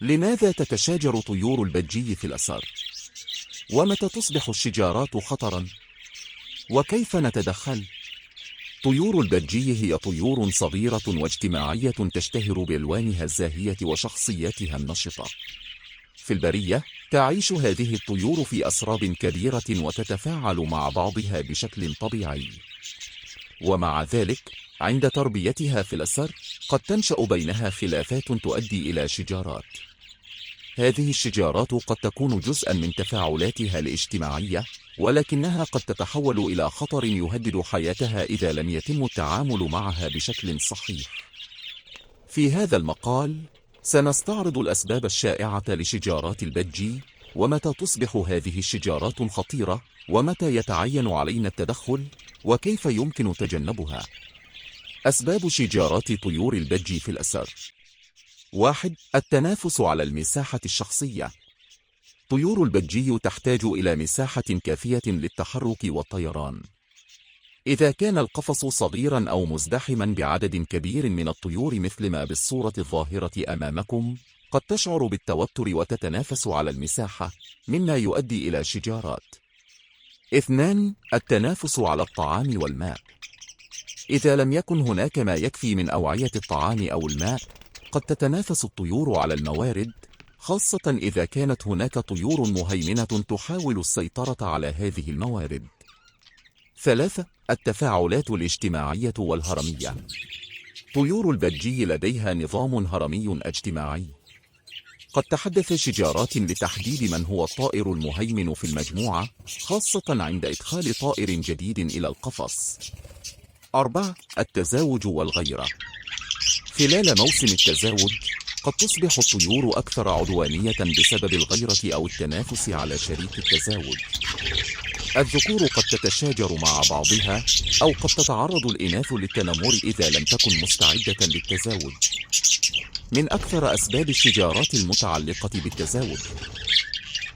لماذا تتشاجر طيور البجي في الأسر؟ ومتى تصبح الشجارات خطرا؟ وكيف نتدخل؟ طيور البجي هي طيور صغيرة واجتماعية تشتهر بألوانها الزاهية وشخصيتها النشطة. في البرية تعيش هذه الطيور في أسراب كبيرة وتتفاعل مع بعضها بشكل طبيعي. ومع ذلك عند تربيتها في الأسر قد تنشأ بينها خلافات تؤدي إلى شجارات. هذه الشجارات قد تكون جزءا من تفاعلاتها الاجتماعية، ولكنها قد تتحول إلى خطر يهدد حياتها إذا لم يتم التعامل معها بشكل صحيح. في هذا المقال سنستعرض الأسباب الشائعة لشجارات البجي، ومتى تصبح هذه الشجارات خطيرة، ومتى يتعين علينا التدخل، وكيف يمكن تجنبها. أسباب شجارات طيور البجي في الأسر. 1. التنافس على المساحة الشخصية. طيور البجي تحتاج إلى مساحة كافية للتحرك والطيران. إذا كان القفص صغيرا أو مزدحما بعدد كبير من الطيور مثل ما بالصورة الظاهرة أمامكم، قد تشعر بالتوتر وتتنافس على المساحة، مما يؤدي إلى شجارات. 2. التنافس على الطعام والماء. إذا لم يكن هناك ما يكفي من أوعية الطعام أو الماء، قد تتنافس الطيور على الموارد، خاصة إذا كانت هناك طيور مهيمنة تحاول السيطرة على هذه الموارد. 3. التفاعلات الاجتماعية والهرمية. طيور البجي لديها نظام هرمي اجتماعي. قد تحدث شجارات لتحديد من هو الطائر المهيمن في المجموعة، خاصة عند إدخال طائر جديد إلى القفص. 4. التزاوج والغيرة. خلال موسم التزاوج قد تصبح الطيور أكثر عدوانية بسبب الغيرة أو التنافس على شريك التزاوج. الذكور قد تتشاجر مع بعضها، أو قد تتعرض الإناث للتنمر إذا لم تكن مستعدة للتزاوج. من أكثر أسباب الشجارات المتعلقة بالتزاوج: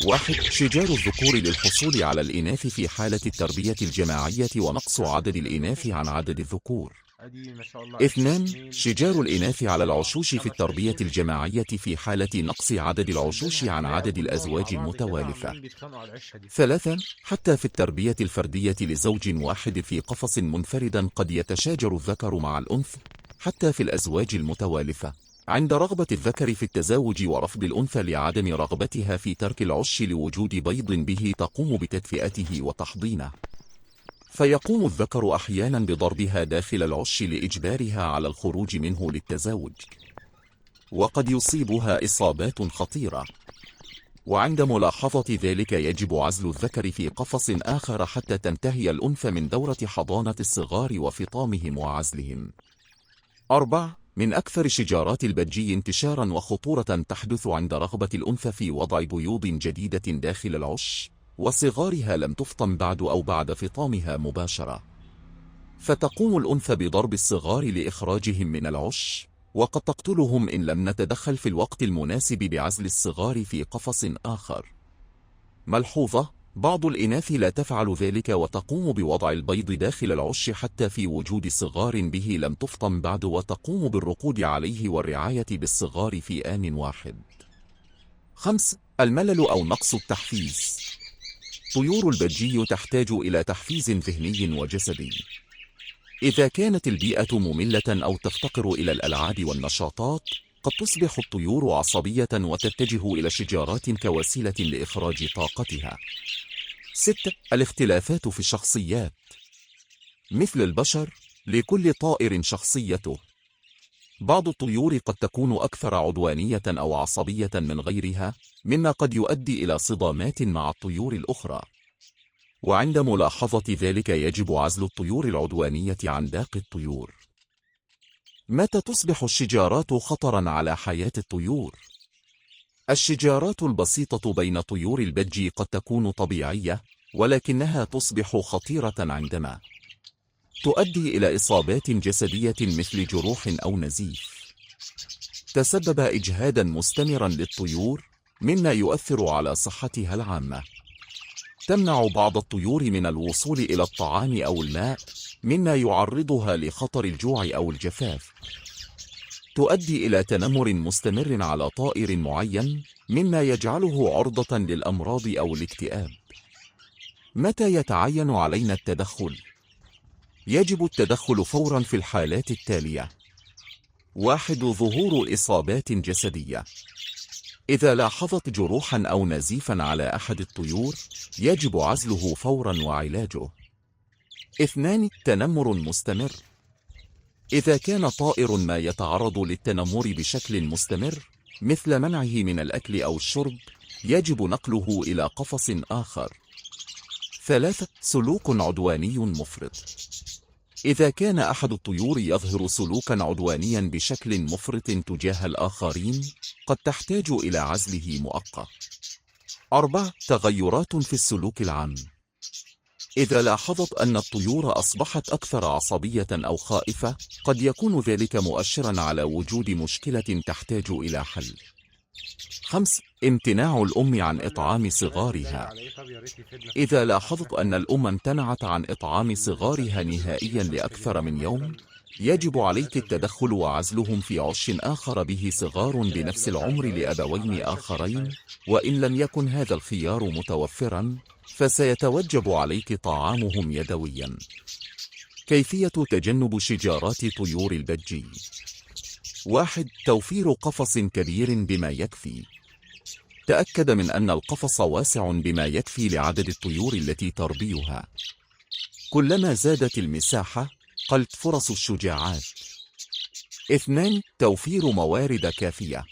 1. شجار الذكور للحصول على الإناث في حالة التربية الجماعية ونقص عدد الإناث عن عدد الذكور. 2. شجار الإناث على العشوش في التربية الجماعية في حالة نقص عدد العشوش عن عدد الأزواج المتوالفة. 3. حتى في التربية الفردية لزوج واحد في قفص منفرد قد يتشاجر الذكر مع الأنثى، حتى في الأزواج المتوالفة، عند رغبة الذكر في التزاوج ورفض الأنثى لعدم رغبتها في ترك العش لوجود بيض به تقوم بتدفئته وتحضينه. فيقوم الذكر أحيانا بضربها داخل العش لإجبارها على الخروج منه للتزاوج، وقد يصيبها إصابات خطيرة. وعند ملاحظة ذلك يجب عزل الذكر في قفص آخر حتى تنتهي الأنثى من دورة حضانة الصغار وفطامهم وعزلهم. 4. من أكثر شجارات البجي انتشارا وخطورة تحدث عند رغبة الأنثى في وضع بيوض جديدة داخل العش، وصغارها لم تفطم بعد أو بعد فطامها مباشرة، فتقوم الأنثى بضرب الصغار لإخراجهم من العش، وقد تقتلهم إن لم نتدخل في الوقت المناسب بعزل الصغار في قفص آخر. ملحوظة: بعض الإناث لا تفعل ذلك وتقوم بوضع البيض داخل العش حتى في وجود صغار به لم تفطم بعد، وتقوم بالرقود عليه والرعاية بالصغار في آن واحد. 5. الملل أو نقص التحفيز. طيور البجي تحتاج إلى تحفيز ذهني وجسدي. إذا كانت البيئة مملة أو تفتقر إلى الألعاب والنشاطات، قد تصبح الطيور عصبية وتتجه إلى الشجارات كوسيلة لإخراج طاقتها. 6. الاختلافات في الشخصيات. مثل البشر، لكل طائر شخصيته. بعض الطيور قد تكون أكثر عدوانية أو عصبية من غيرها، مما قد يؤدي إلى صدامات مع الطيور الأخرى. وعند ملاحظة ذلك يجب عزل الطيور العدوانية عن باقي الطيور. متى تصبح الشجارات خطرا على حياة الطيور؟ الشجارات البسيطة بين طيور البجي قد تكون طبيعية، ولكنها تصبح خطيرة عندما تؤدي إلى إصابات جسدية مثل جروح أو نزيف، تسبب إجهادا مستمرا للطيور، مما يؤثر على صحتها العامة، تمنع بعض الطيور من الوصول إلى الطعام أو الماء، مما يعرضها لخطر الجوع أو الجفاف. تؤدي إلى تنمر مستمر على طائر معين، مما يجعله عرضة للأمراض أو الاكتئاب. متى يتعين علينا التدخل؟ يجب التدخل فورا في الحالات التالية: 1. ظهور إصابات جسدية. إذا لاحظت جروحا أو نزيفا على أحد الطيور، يجب عزله فورا وعلاجه. 2. تنمر مستمر. إذا كان طائر ما يتعرض للتنمر بشكل مستمر، مثل منعه من الأكل أو الشرب، يجب نقله إلى قفص آخر. 3. سلوك عدواني مفرط. إذا كان أحد الطيور يظهر سلوكا عدوانيا بشكل مفرط تجاه الآخرين، قد تحتاج إلى عزله مؤقت. 4. تغيرات في السلوك العام. إذا لاحظت أن الطيور أصبحت أكثر عصبية أو خائفة، قد يكون ذلك مؤشرا على وجود مشكلة تحتاج إلى حل. 5. امتناع الأم عن إطعام صغارها. إذا لاحظت أن الأم امتنعت عن إطعام صغارها نهائيا لأكثر من يوم، يجب عليك التدخل وعزلهم في عش آخر به صغار بنفس العمر لأبوين آخرين، وإن لم يكن هذا الخيار متوفرا، فسيتوجب عليك طعامهم يدويا. كيفية تجنب شجارات طيور البجي. 1. توفير قفص كبير بما يكفي. تأكد من أن القفص واسع بما يكفي لعدد الطيور التي تربيها. كلما زادت المساحة، قلت فرص الشجاعات. 2. توفير موارد كافية.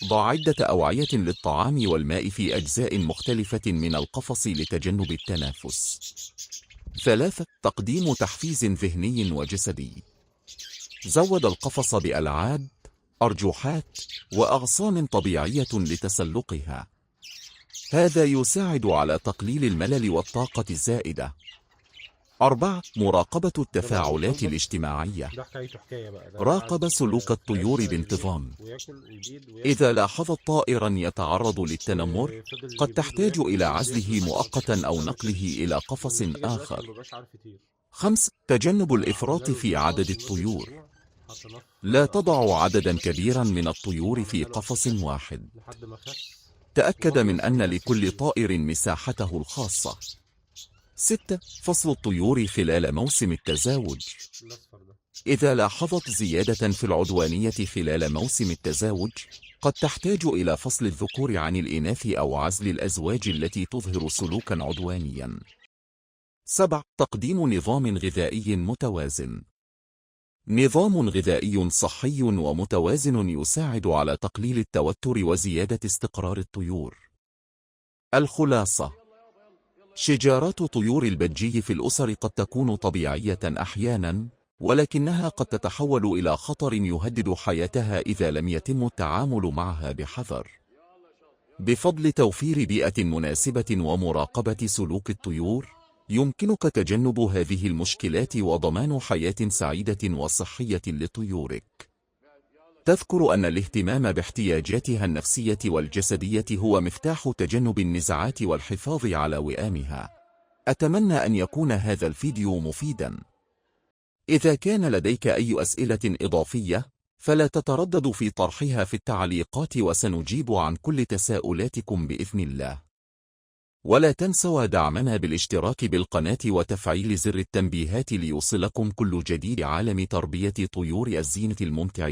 ضع عدة أوعية للطعام والماء في أجزاء مختلفة من القفص لتجنب التنافس. 3. تقديم تحفيز ذهني وجسدي. زود القفص بألعاب، أرجوحات، وأغصان طبيعية لتسلقها. هذا يساعد على تقليل الملل والطاقة الزائدة. 4. مراقبة التفاعلات الاجتماعية. راقب سلوك الطيور بانتظام. إذا لاحظت طائرا يتعرض للتنمر، قد تحتاج إلى عزله مؤقتا أو نقله إلى قفص آخر. 5. تجنب الإفراط في عدد الطيور. لا تضع عددا كبيرا من الطيور في قفص واحد. تأكد من أن لكل طائر مساحته الخاصة. 6. فصل الطيور خلال موسم التزاوج. إذا لاحظت زيادة في العدوانية خلال موسم التزاوج، قد تحتاج إلى فصل الذكور عن الإناث أو عزل الأزواج التي تظهر سلوكا عدوانيا. 7. تقديم نظام غذائي متوازن. نظام غذائي صحي ومتوازن يساعد على تقليل التوتر وزيادة استقرار الطيور. الخلاصة: شجارات طيور البجي في الأسر قد تكون طبيعية أحيانا، ولكنها قد تتحول إلى خطر يهدد حياتها إذا لم يتم التعامل معها بحذر. بفضل توفير بيئة مناسبة ومراقبة سلوك الطيور، يمكنك تجنب هذه المشكلات وضمان حياة سعيدة وصحية لطيورك. تذكر أن الاهتمام باحتياجاتها النفسية والجسدية هو مفتاح تجنب النزاعات والحفاظ على وئامها. أتمنى أن يكون هذا الفيديو مفيدا. إذا كان لديك أي أسئلة إضافية، فلا تتردد في طرحها في التعليقات وسنجيب عن كل تساؤلاتكم بإذن الله. ولا تنسوا دعمنا بالاشتراك بالقناة وتفعيل زر التنبيهات ليوصلكم كل جديد عالم تربية طيور الزينة الممتع.